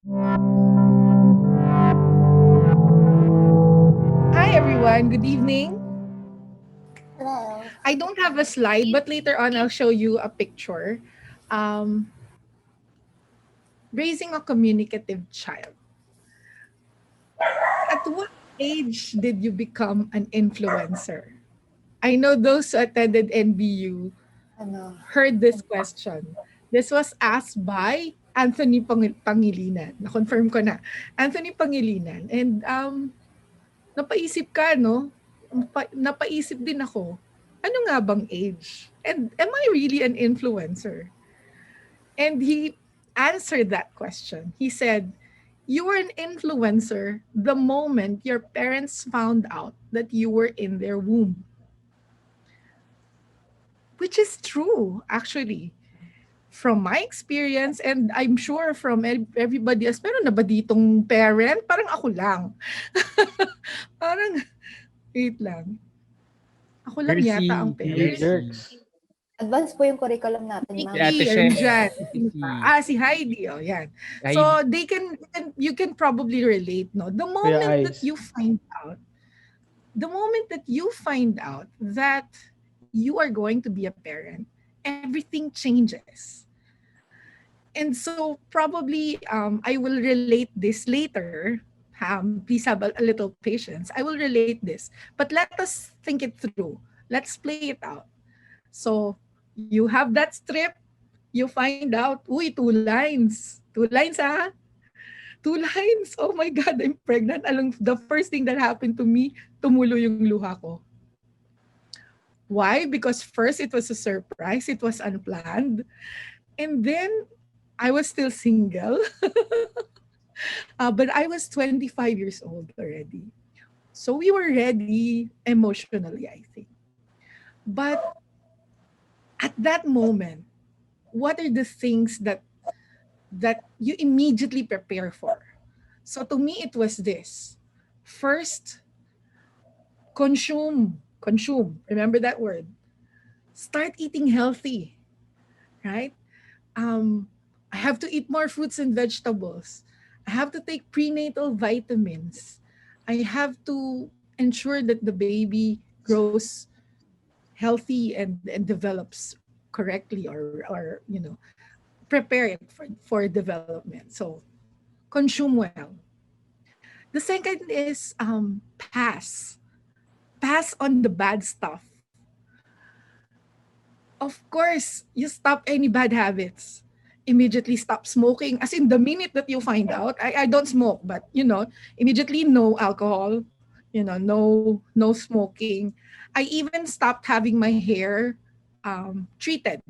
Hi everyone, good evening. Hello. I don't have a slide, but later on I'll show you a picture. Um, Raising a communicative child. At what age did you become an influencer? I know those who attended NBU Ano? heard this question. This was asked by Anthony Pangilinan. Na-confirm ko na. Anthony Pangilinan. And napaisip ka, no? Napaisip din ako, ano nga bang age? And am I really an influencer? And he answered that question. He said, you were an influencer the moment your parents found out that you were in their womb. Which is true, actually. From my experience, and I'm sure from everybody else, meron na ba ditong parent? Parang ako lang. Parang, wait lang. Ako lang yata ang Jersey, parent. Jersey. Jerks. Advance po yung curriculum natin, ma'am. Si Ate Nikki, Shen. Rinjan. Si Si Heidi. Oh, yan. Heidi. So, you can probably relate, no? Kuya Ice. The moment that you find out that you are going to be a parent, everything changes. And so, probably, I will relate this later. Please have a little patience. I will relate this. But let us think it through. Let's play it out. So, you have that strip, you find out, uy, 2 lines. 2 lines, ah. 2 lines. Oh my God, I'm pregnant. Alam, the first thing that happened to me, tumulo yung luha ko. Why? Because first, it was a surprise. It was unplanned. And then, I was still single. But I was 25 years old already. So we were ready emotionally, I think. But at that moment, what are the things that you immediately prepare for? So to me, it was this. First, consume. Consume. Remember that word. Start eating healthy, right? Um, I have to eat more fruits and vegetables. I have to take prenatal vitamins. I have to ensure that the baby grows healthy and develops correctly, or prepare it for development. So consume well. The second is pass on the bad stuff. Of course, you stop any bad habits. Immediately stop smoking. As in, the minute that you find out, I don't smoke, but immediately no alcohol, no smoking. I even stopped having my hair treated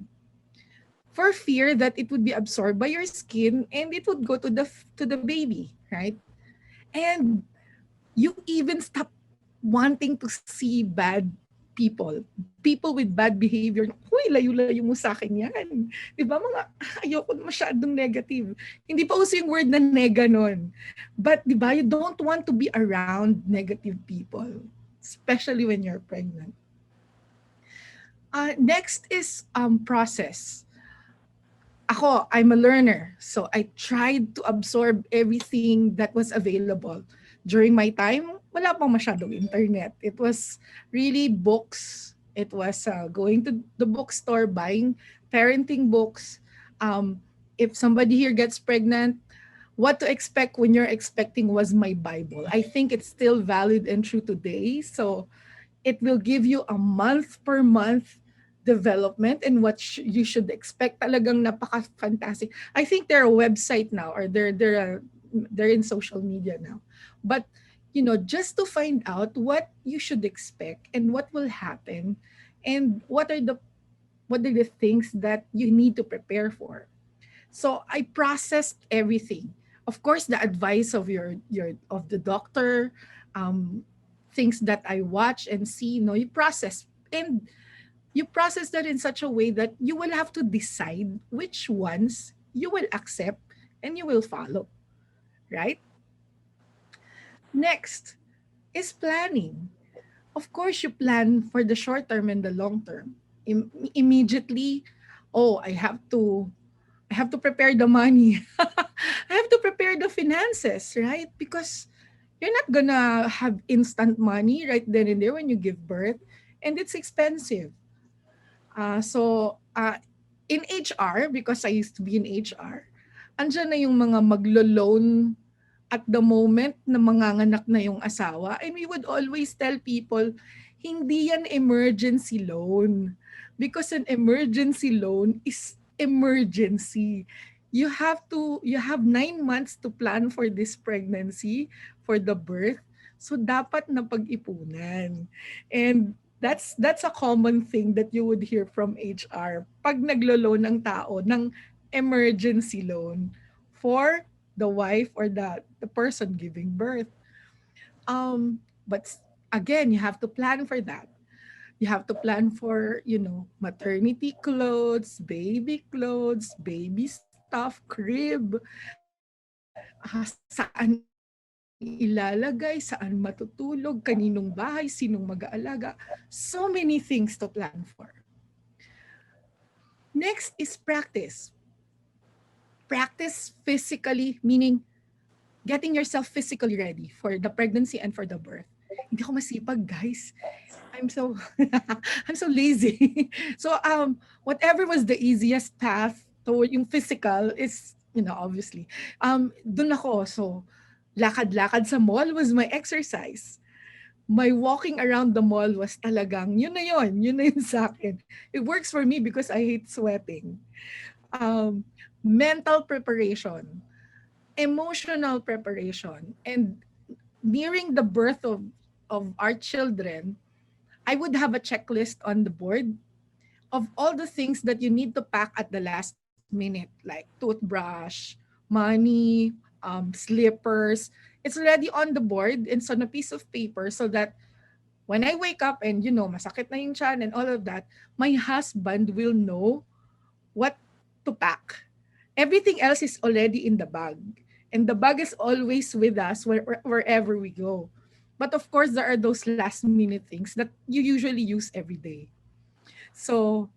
for fear that it would be absorbed by your skin and it would go to the baby, right? And you even stop wanting to see bad people with bad behavior. Huy, layo-layo mo sa akin yan. Di ba mga, ayoko masyadong negative. Hindi pa uso yung word na nega nun. But di ba, you don't want to be around negative people, especially when you're pregnant. Next is process. I'm a learner. So I tried to absorb everything that was available. During my time, wala pang masyadong internet. It was really books. It was going to the bookstore, buying parenting books. If somebody here gets pregnant, what to expect when you're expecting was my Bible. I think it's still valid and true today. So it will give you a month per month development and what you should expect. Talagang napaka-fantastic. I think they're a website now, or they're in social media now. But just to find out what you should expect and what will happen, and what are the things that you need to prepare for. So I processed everything. Of course, the advice of of the doctor, um, things that I watch and see, you process, and you process that in such a way that you will have to decide which ones you will accept and you will follow, right? Next is planning. Of course, you plan for the short term and the long term. Immediately, oh, I have to prepare the money. I have to prepare the finances, right? Because you're not gonna have instant money right then and there when you give birth, and it's expensive. So in HR, because I used to be in HR, andyan na yung mga maglo-loan at the moment na manganganak na yung asawa. And we would always tell people, hindi yan emergency loan. Because an emergency loan is emergency. You have 9 months to plan for this pregnancy, for the birth. So dapat na pag-ipunan. And that's a common thing that you would hear from HR pag naglo-loan ng tao ng emergency loan for the wife or the person giving birth. But again, you have to plan for that. You have to plan for, maternity clothes, baby stuff, crib, saan ilalagay, saan matutulog, kaninong bahay, sinong mag-aalaga. So many things to plan for. Next is practice. Practice physically, meaning getting yourself physically ready for the pregnancy and for the birth. Hindi ako masipag, guys. I'm so I'm so lazy. So whatever was the easiest path toward yung physical is, obviously. Dun ako. So lakad-lakad sa mall was my exercise. My walking around the mall was talagang, yun na yun sa akin. It works for me because I hate sweating. Mental preparation, emotional preparation, and nearing the birth of our children, I would have a checklist on the board of all the things that you need to pack at the last minute, like toothbrush, money, slippers. It's already on the board. It's on a piece of paper so that when I wake up and, masakit na yung tiyan and all of that, my husband will know what to pack. Everything else is already in the bag. And the bag is always with us wherever we go. But of course, there are those last minute things that you usually use every day. So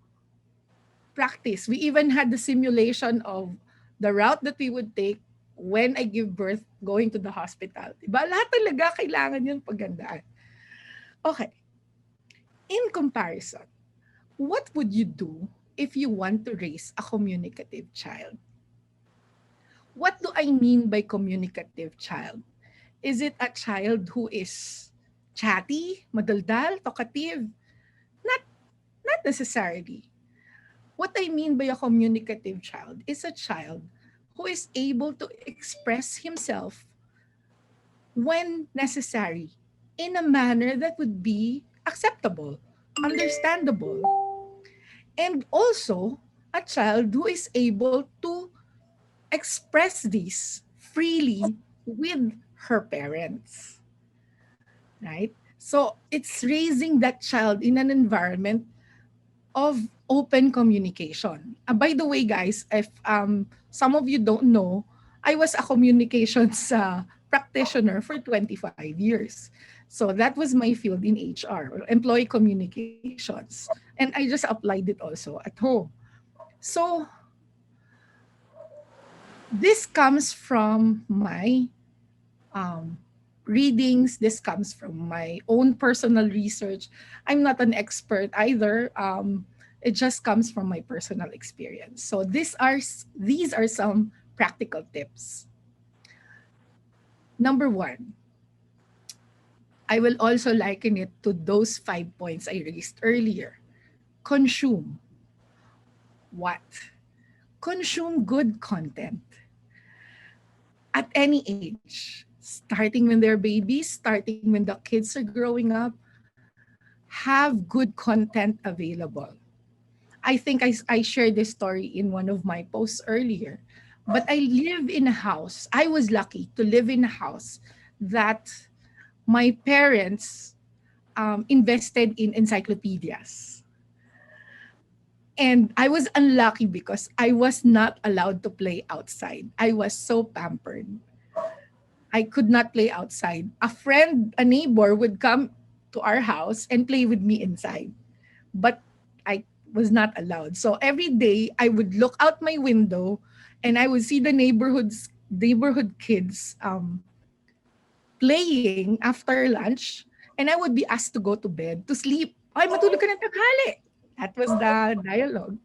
practice. We even had the simulation of the route that we would take when I give birth going to the hospital. Diba? Lahat talaga kailangan yun pagandaan. Okay. In comparison, what would you do if you want to raise a communicative child? What do I mean by communicative child? Is it a child who is chatty, madaldal, talkative? Not not necessarily. What I mean by a communicative child is a child who is able to express himself when necessary in a manner that would be acceptable, understandable, and also a child who is able to express this freely with her parents, right? So it's raising that child in an environment of open communication. By the way, guys, if some of you don't know, I was a communications practitioner for 25 years. So that was my field in HR, or employee communications. And I just applied it also at home. So this comes from my um, readings. This comes from my own personal research. I'm not an expert either. It just comes from my personal experience. So these are some practical tips. Number one, I will also liken it to those 5 points I raised earlier. Consume. What? Consume good content at any age, starting when they're babies, starting when the kids are growing up. Have good content available. I think I shared this story in one of my posts earlier. But I live in a house. I was lucky to live in a house that my parents invested in encyclopedias. And I was unlucky because I was not allowed to play outside. I was so pampered. I could not play outside. A friend, a neighbor would come to our house and play with me inside. But I was not allowed. So every day I would look out my window and I would see the neighborhoods neighborhood kids playing after lunch, and I would be asked to go to bed to sleep. Ay, matulog ka ng tanghali. That was the dialogue.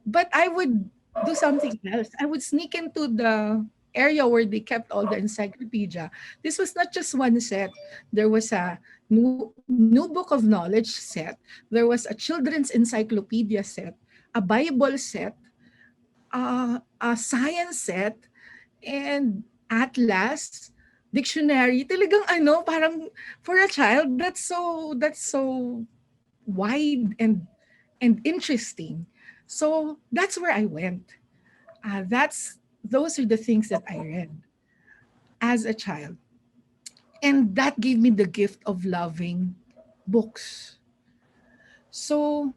But I would do something else. I would sneak into the area where they kept all the encyclopedia. This was not just one set. There was a new book of knowledge set. There was a children's encyclopedia set, a Bible set, a science set, and atlas, dictionary. Talagang ano, parang for a child, that's so wide and interesting. So that's where I went. Those are the things that I read as a child, and that gave me the gift of loving books. So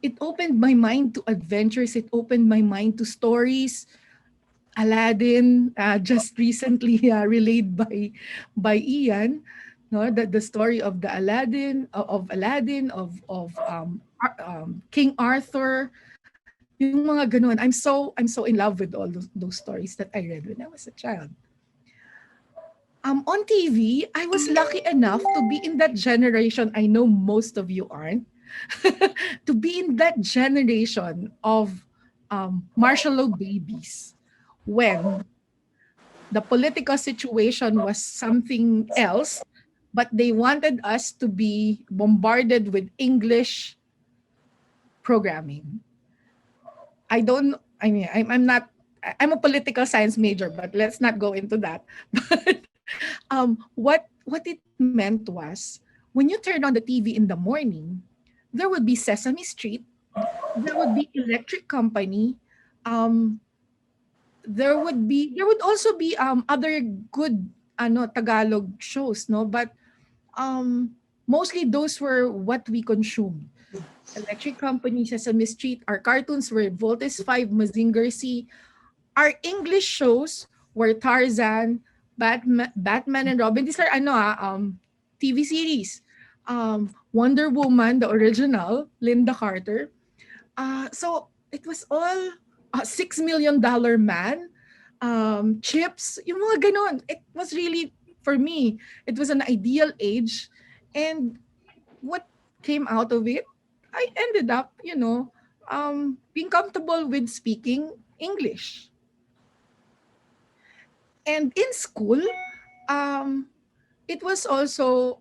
it opened my mind to adventures. It opened my mind to stories. Aladdin, just recently relayed by Ian, no, the story of the Aladdin of King Arthur, yung mga ganun. I'm so in love with all those stories that I read when I was a child. On TV, I was lucky enough to be in that generation. I know most of you aren't. To be in that generation of martial law babies when the political situation was something else, but they wanted us to be bombarded with English programming. I don't, I mean, I'm not, I'm a political science major, but let's not go into that. But what it meant was when you turn on the TV in the morning, there would be Sesame Street, there would be Electric Company, um, there would also be other good Tagalog shows, no, but mostly those were what we consumed. Electric Company, Sesame Street. Our cartoons were Voltes 5, Mazinger Z. Our English shows were Tarzan, Batman and Robin. These are TV series. Wonder Woman, the original, Linda Carter. So it was all $6 million Man, chips, yung mga ganon. It was really, for me, it was an ideal age. And what came out of it, I ended up, being comfortable with speaking English. And in school, um, it was also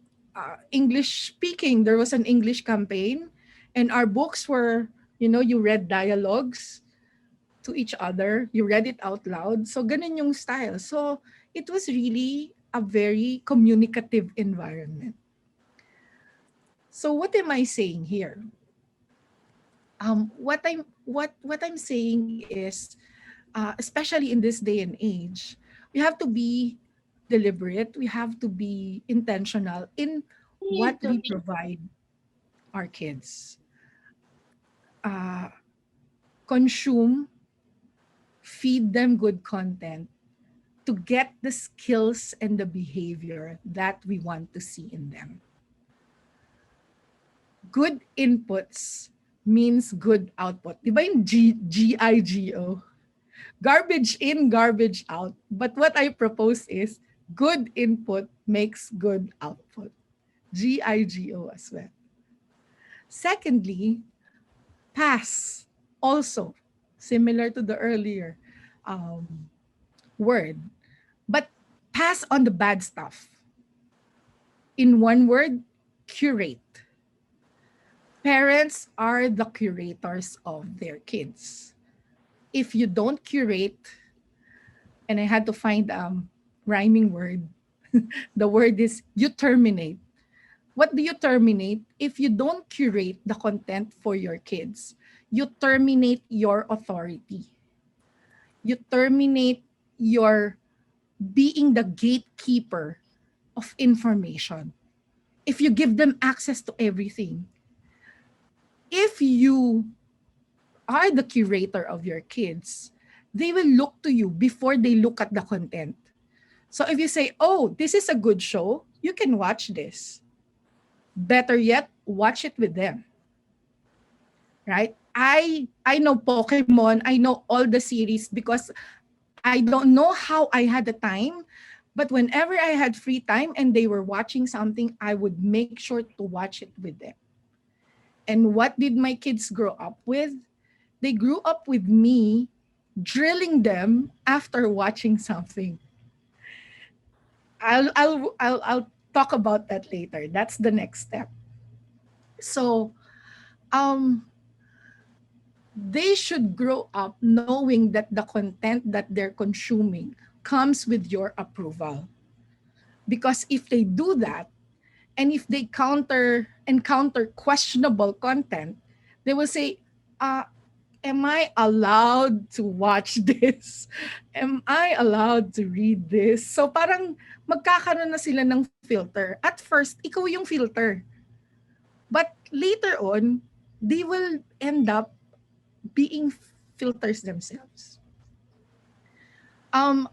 English speaking. There was an English campaign, and our books were, you read dialogues to each other, you read it out loud. So, ganun yung style. So, it was really a very communicative environment. So, what am I saying here? What I'm saying is, especially in this day and age, we have to be deliberate. We have to be intentional in what we provide our kids. Uh, Consume, feed them good content to get the skills and the behavior that we want to see in them. Good inputs means good output. Di ba yung GIGO? Garbage in, garbage out. But what I propose is good input makes good output. GIGO as well. Secondly, pass also, similar to the earlier word, but pass on the bad stuff. In one word, curate. Parents are the curators of their kids. If you don't curate, and I had to find a rhyming word, the word is you terminate. What do you terminate? If you don't curate the content for your kids, you terminate your authority. You terminate your being the gatekeeper of information. If you give them access to everything, if you are the curator of your kids, they will look to you before they look at the content. So if you say, oh, this is a good show, you can watch this. Better yet, watch it with them. Right? I know Pokemon, I know all the series because I don't know how I had the time, but whenever I had free time and they were watching something, I would make sure to watch it with them. And what did my kids grow up with? They grew up with me drilling them after watching something. I'll talk about that later. That's the next step. So, um they should grow up knowing that the content that they're consuming comes with your approval. Because if they do that, and if they encounter questionable content, they will say, uh, am I allowed to watch this? Am I allowed to read this? So parang magkakaroon na sila ng filter. At first, ikaw yung filter. But later on, they will end up being filters themselves. I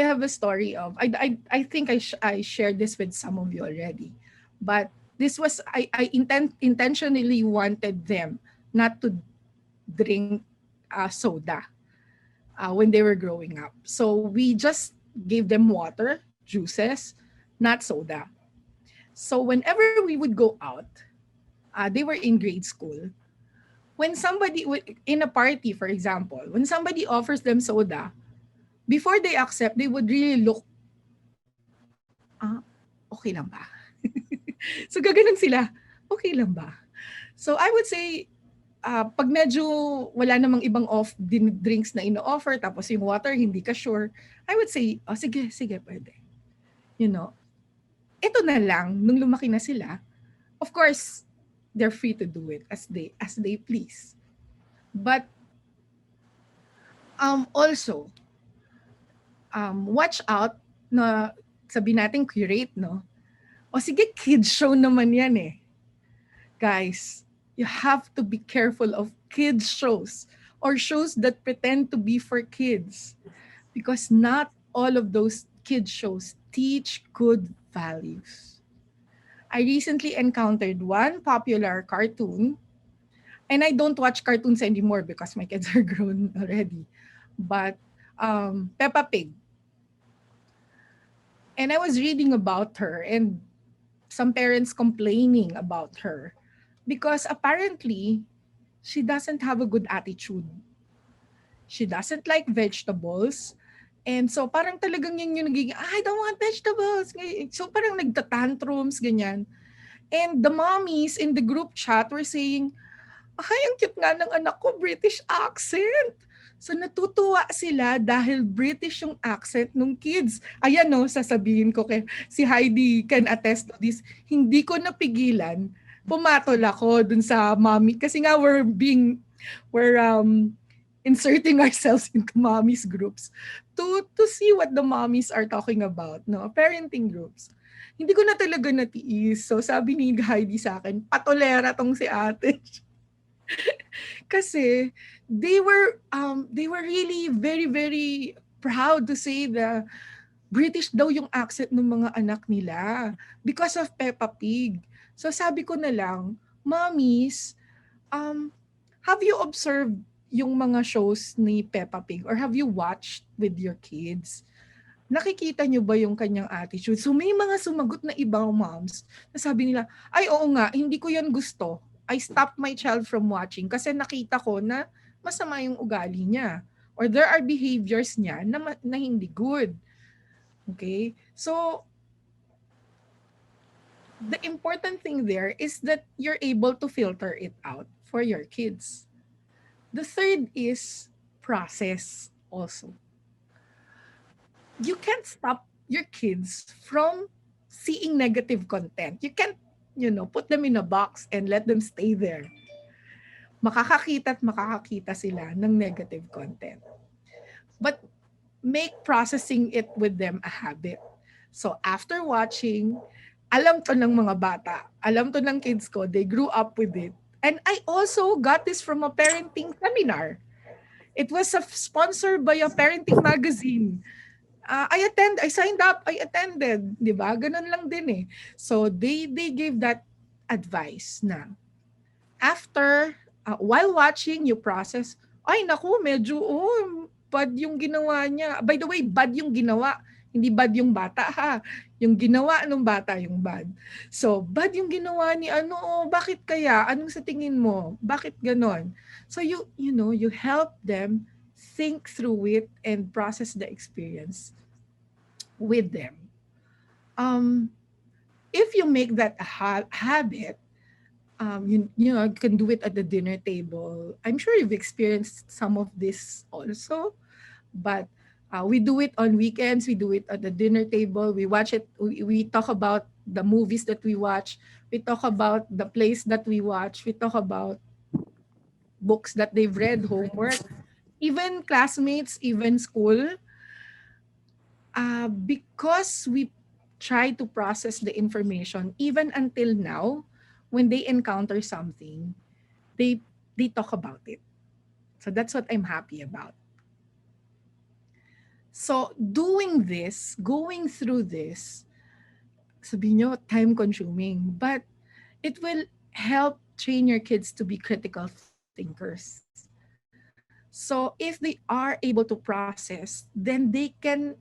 have a story of I think I shared this with some of you already, but this was I intentionally wanted them not to drink soda when they were growing up. So we just gave them water, juices, not soda. So whenever we would go out, they were in grade school. When in a party, for example, when somebody offers them soda, before they accept, they would really look, okay lang ba? So gaganon sila, okay lang ba? So I would say, pag medyo wala namang ibang drinks na ino-offer, tapos yung water, hindi ka sure, I would say, oh, sige, sige, pwede. You know, ito na lang, nung lumaki na sila, of course, they're free to do it as they please. But also, watch out na sabi natin curate, no? O sige, kids show naman yan eh. Guys, you have to be careful of kids shows or shows that pretend to be for kids because not all of those kids shows teach good values. I recently encountered one popular cartoon, and I don't watch cartoons anymore because my kids are grown already. But Peppa Pig. And I was reading about her and some parents complaining about her because apparently she doesn't have a good attitude. She doesn't like vegetables. And so parang talagang yun yung nagiging, I don't want vegetables. So parang nagtatantrums, ganyan. And the mommies in the group chat were saying, ay, ang cute nga ng anak ko, British accent. So natutuwa sila dahil British yung accent ng kids. Ayan no, sasabihin ko kay si Heidi can attest to this. Hindi ko napigilan. Pumatol ako dun sa mommy kasi nga we're inserting ourselves into mommy's groups to see what the mommies are talking about, no? Parenting groups. Hindi ko na talaga natiis. So sabi ni Heidi sa akin, patolera tong si ate. Kasi they were really very very proud to say the British daw yung accent ng mga anak nila because of Peppa Pig. So sabi ko na lang, mommies, have you observed yung mga shows ni Peppa Pig or have you watched with your kids? Nakikita nyo ba yung kanyang attitude? So may mga sumagot na ibang moms na sabi nila, ay oo nga, hindi ko yan gusto. I stopped my child from watching kasi nakita ko na masama yung ugali niya. Or there are behaviors niya na hindi good. Okay? So, the important thing there is that you're able to filter it out for your kids. The third is process also. You can't stop your kids from seeing negative content. You can't, put them in a box and let them stay there. Makakakita at makakakita sila ng negative content. But make processing it with them a habit. So after watching, alam to ng mga bata, alam to ng kids ko, they grew up with it. And I also got this from a parenting seminar. It was sponsored by a parenting magazine. I signed up, I attended, di ba? Ganun lang din eh. So they gave that advice na after, while watching, you process, ay naku, medyo, bad yung ginawa niya. By the way, bad yung ginawa. Hindi bad yung bata ha. Yung ginawa ng bata yung bad. So, bad yung ginawa ni ano, oh, bakit kaya? Anong sa tingin mo? Bakit ganon? So you help them think through it and process the experience with them. Um, if you make that a habit, you can do it at the dinner table. I'm sure you've experienced some of this also, but we do it on weekends. We do it at the dinner table. We watch it. We talk about the movies that we watch. We talk about the plays that we watch. We talk about books that they've read, homework, even classmates, even school. Because we try to process the information, even until now, when they encounter something, they they talk about it. So that's what I'm happy about. So doing this, going through this, sabihin nyo, time consuming, but it will help train your kids to be critical thinkers. So if they are able to process, then they can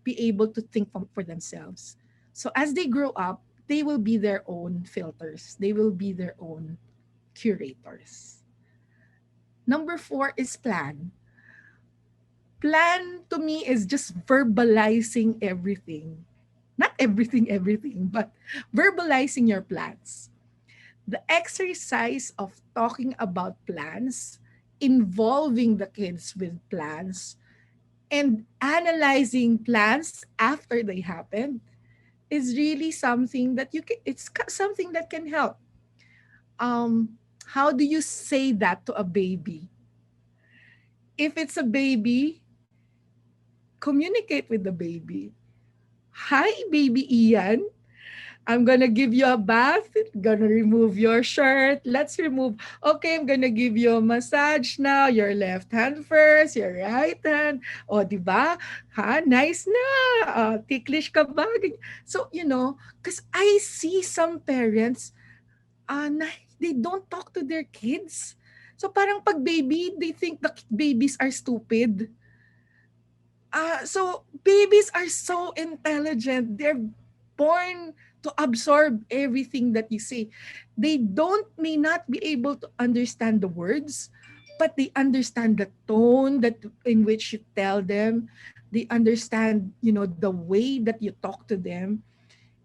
be able to think for themselves. So as they grow up, they will be their own filters. They will be their own curators. Number 4 is plan. Plan to me is just verbalizing everything. Not everything, everything, but verbalizing your plans. The exercise of talking about plans, involving the kids with plans, and analyzing plans after they happen is really something that something that can help. How do you say that to a baby? If it's a baby, communicate with the baby. Hi, baby Ian. I'm gonna give you a bath. Gonna remove your shirt. Let's remove. Okay, I'm gonna give you a massage now. Your left hand first, your right hand. O, di ba? Ha, nice na. Ticklish ka ba? So, because I see some parents, na they don't talk to their kids. So parang pag baby, they think the babies are stupid. So babies are so intelligent. They're born to absorb everything that you say. They may not be able to understand the words, but they understand the tone that in which you tell them. They understand, the way that you talk to them.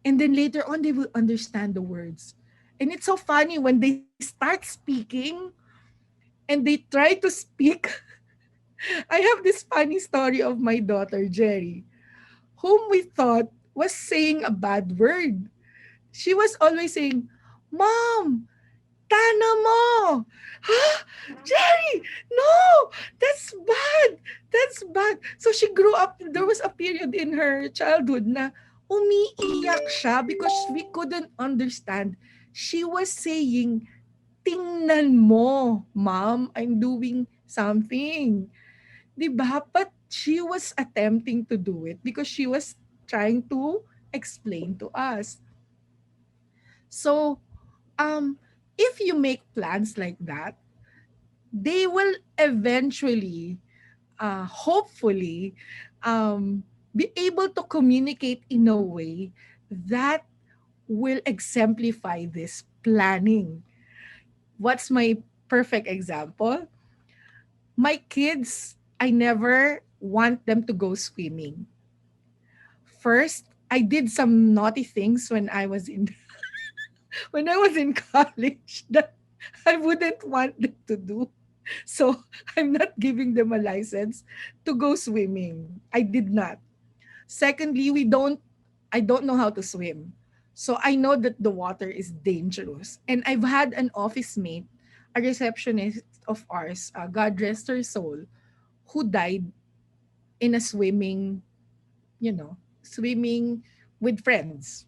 And then later on, they will understand the words. And it's so funny when they start speaking and they try to speak. I have this funny story of my daughter, Jerry, whom we thought was saying a bad word. She was always saying, Mom, tana mo. Huh? Jerry, no, that's bad. That's bad. So she grew up, there was a period in her childhood na umiiyak siya because we couldn't understand. She was saying, tingnan mo, Mom, I'm doing something. 'Di ba? But she was attempting to do it because she was trying to explain to us. So, if you make plans like that, they will eventually, hopefully, be able to communicate in a way that will exemplify this planning. What's my perfect example? My kids, I never want them to go swimming. First, I did some naughty things when I was in when I was in college that I wouldn't want them to do. So I'm not giving them a license to go swimming. I did not. Secondly, I don't know how to swim. So I know that the water is dangerous. And I've had an office mate, a receptionist of ours, God rest her soul, who died in a swimming with friends.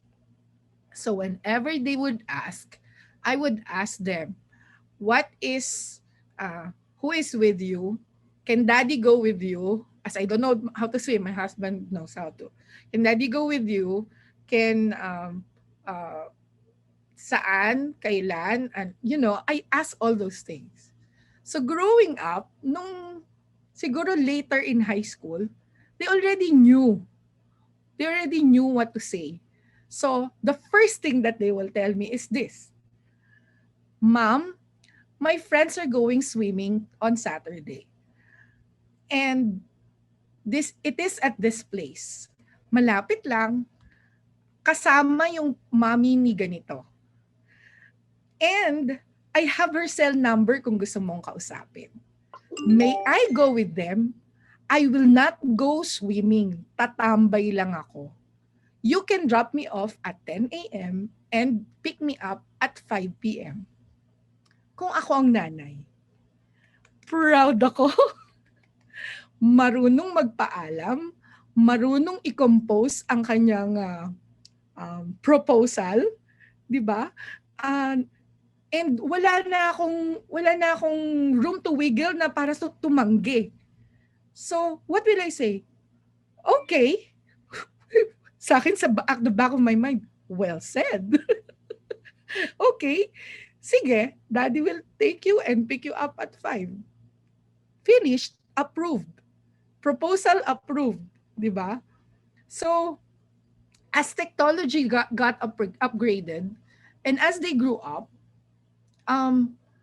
So whenever they would ask, I would ask them, what is, who is with you? Can daddy go with you? As I don't know how to swim, my husband knows how to. Can daddy go with you? Can, uh, saan, kailan, and I ask all those things. So growing up, nung siguro later in high school, they already knew. They already knew what to say. So the first thing that they will tell me is this: Mom, my friends are going swimming on Saturday. And it is at this place. Malapit lang, kasama yung mommy ni ganito. And I have her cell number kung gusto mong kausapin. May I go with them? I will not go swimming. Tatambay lang ako. You can drop me off at 10 a.m. and pick me up at 5 p.m. Kung ako ang nanay, proud ako. Marunong magpaalam, marunong i-compose ang kanyang proposal, 'di ba? Uh, and wala na akong room to wiggle na para sa tumanggi. So, what will I say? Okay. Sa akin, at the back of my mind, well said. Okay. Sige, Daddy will take you and pick you up at 5. Finished, approved. Proposal approved, 'di ba? So, as technology got upgraded, and as they grew up,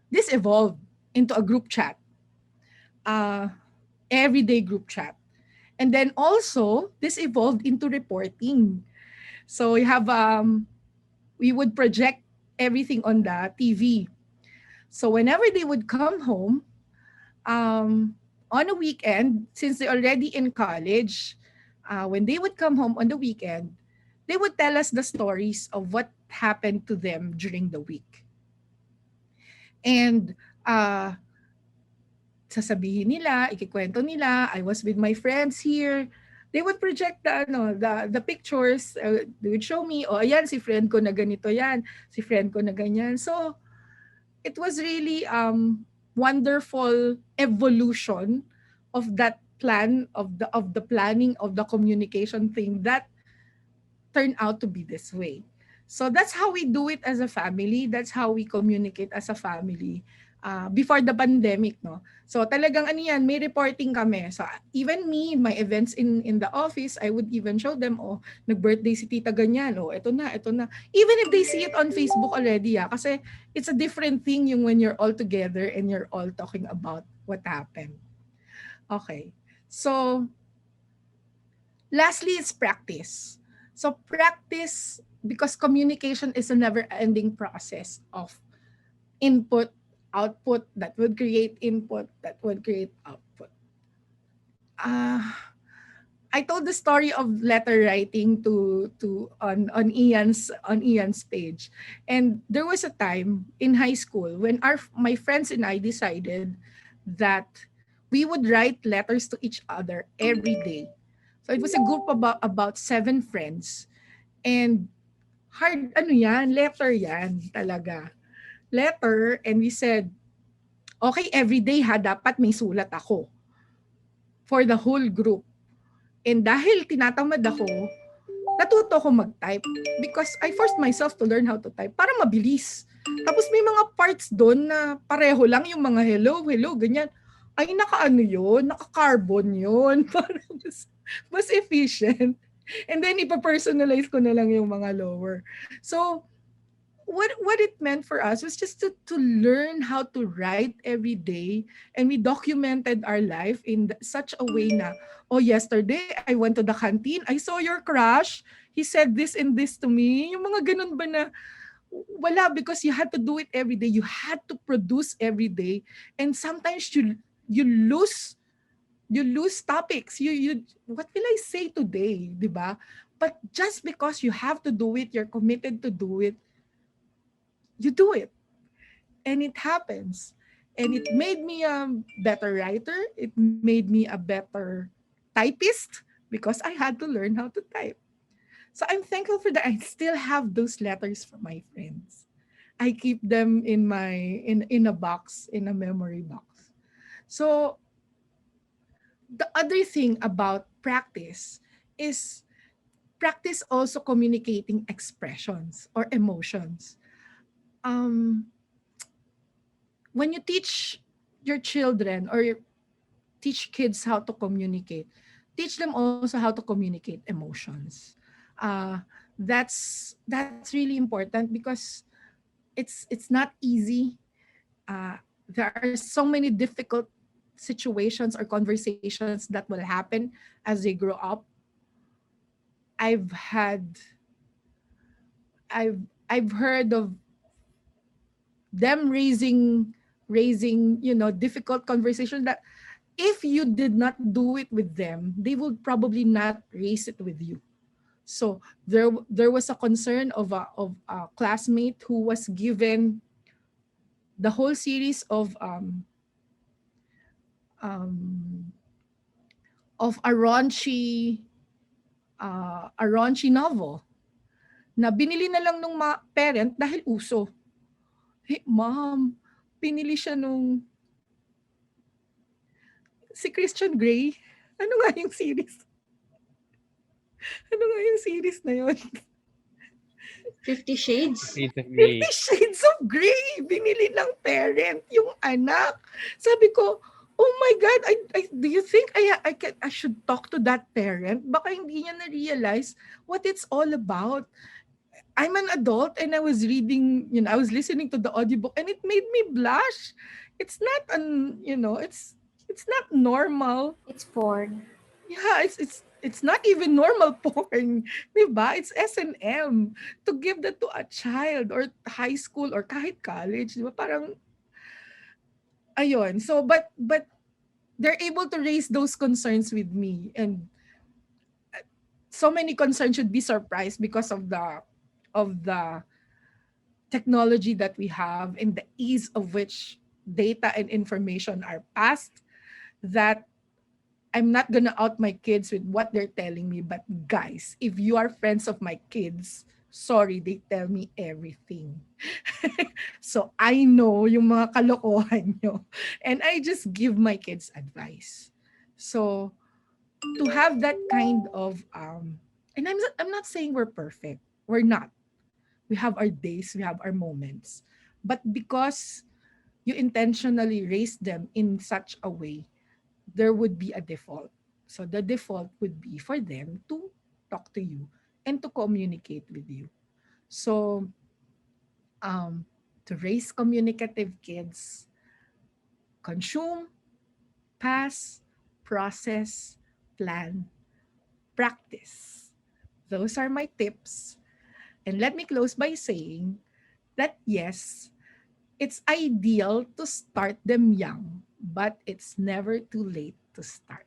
this evolved into a group chat, uh, everyday group chat. And then also, this evolved into reporting. So we would project everything on the TV. So whenever they would come home, on a weekend, since they're already in college, when they would come home on the weekend, they would tell us the stories of what happened to them during the week. And sasabihin nila, ikikwento nila, I was with my friends here. They would project the pictures. They would show me, oh, ayan, si friend ko na ganito yan. Si friend ko na ganyan. So, it was really wonderful evolution of that plan, of the planning of the communication thing that turned out to be this way. So that's how we do it as a family. That's how we communicate as a family before the pandemic, no? So talagang ano yan, may reporting kami. So even me, my events in the office, I would even show them, oh, nag-birthday si tita ganyan, oh, ito na, ito na. Even if they see it on Facebook already, kasi it's a different thing yung when you're all together and you're all talking about what happened. Okay. So lastly, it's practice. So practice, because communication is a never-ending process of input, output, that would create input, that would create output. I told the story of letter writing on Ian's page, and there was a time in high school when my friends and I decided that we would write letters to each other every day. So it was a group about 7 friends. And letter yan talaga. Letter, and we said, okay, every day dapat may sulat ako for the whole group. And dahil tinatamad ako, natuto ko mag-type because I forced myself to learn how to type para mabilis. Tapos may mga parts doon na pareho lang yung mga hello, ganyan. Ay, naka-ano yun? Naka-carbon yun. Para mas efficient. And then, ipa-personalize ko na lang yung mga lower. So, what it meant for us was just to learn how to write every day, and we documented our life in such a way na, oh, yesterday I went to the canteen, I saw your crush, he said this and this to me. Yung mga ganun ba na wala, because you had to do it every day, you had to produce every day, and sometimes you lose topics. You what will I say today, 'di ba? But just because you have to do it, you're committed to do it, you do it. And it happens. And it made me a better writer. It made me a better typist because I had to learn how to type. So I'm thankful for that. I still have those letters from my friends. I keep them in a box, in a memory box. So the other thing about practice is practice also communicating expressions or emotions. When you teach your children, or teach kids how to communicate. Teach them also how to communicate emotions. Uh, that's really important because it's not easy. There are so many difficult situations or conversations that will happen as they grow up. I've had I've heard of them raising difficult conversations that if you did not do it with them, they would probably not raise it with you. So there was a concern of a classmate who was given the whole series um, of a raunchy novel na binili na lang nung parent dahil uso. Hey, mom, pinili siya nung si Christian Grey. Ano nga yung series? Ano nga yung series na yun? 50 Shades? Shades of Grey. 50 Shades of Grey! Binili ng parent yung anak. Sabi ko, oh my God, do you think I should talk to that parent? Baka hindi niya na-realize what it's all about. I'm an adult and I was reading, I was listening to the audiobook and it made me blush. It's not it's not normal. It's porn. Yeah, it's not even normal porn, 'di ba? It's S&M to give that to a child or high school or kahit college, 'di ba? Parang ayun. So but they're able to raise those concerns with me, and so many concerns should be surprised because of the technology that we have and the ease of which data and information are passed, that I'm not gonna out my kids with what they're telling me. But guys, if you are friends of my kids, sorry, they tell me everything. So I know yung mga kalokohan nyo. And I just give my kids advice. So to have that kind of and I'm not saying we're perfect. We're not. We have our days, we have our moments. But because you intentionally raise them in such a way, there would be a default. So the default would be for them to talk to you and to communicate with you. So to raise communicative kids, consume, pass, process, plan, practice. Those are my tips. And let me close by saying that yes, it's ideal to start them young, but it's never too late to start.